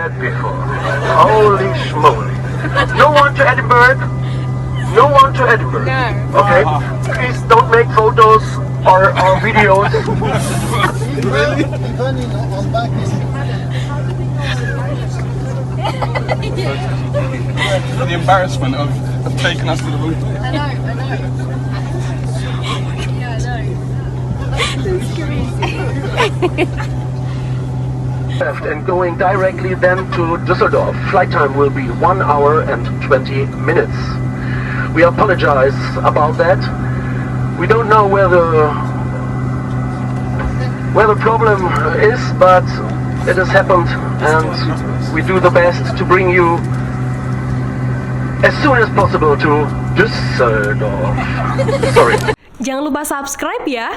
that before. Holy schmoly. No one to Edinburgh? No one to Edinburgh? No. Okay. Please don't make photos or videos. Really? On back The embarrassment of taking us to the room. I know. Yeah, I know. Left and going directly then to Dusseldorf. Flight time will be 1 hour and 20 minutes. We apologize about that. We don't know where the problem is, but it has happened, and we do the best to bring you as soon as possible to Dusseldorf. Sorry. Jangan lupa subscribe ya.